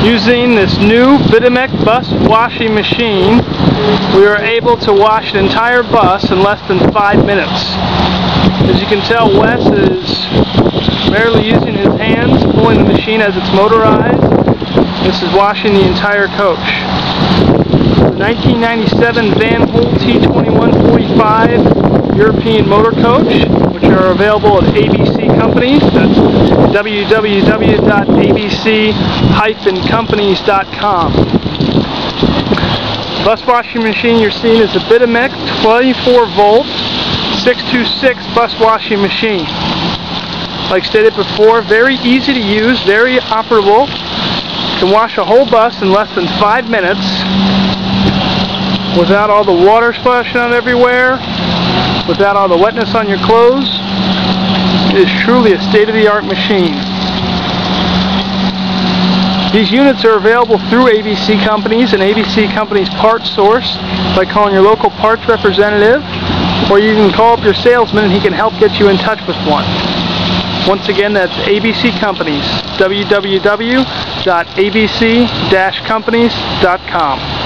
Using this new Videmex bus washing machine, we are able to wash an entire bus in less than 5 minutes. As you can tell, Wes is barely using his hands, pulling the machine as it's motorized. This is washing the entire coach. The 1997 Van Hool T2145 European motor coach, which are available at ABC Companies. That's www.abc-companies.com. The bus washing machine you're seeing is a Videmex 24-volt 626 bus washing machine. Like stated before, very easy to use, very operable. You can wash a whole bus in less than 5 minutes without all the water splashing out everywhere, without all the wetness on your clothes. It is truly a state-of-the-art machine. These units are available through ABC Companies and ABC Companies Parts Source by calling your local parts representative, or you can call up your salesman and he can help get you in touch with one. Once again, that's ABC Companies, www.abc-companies.com.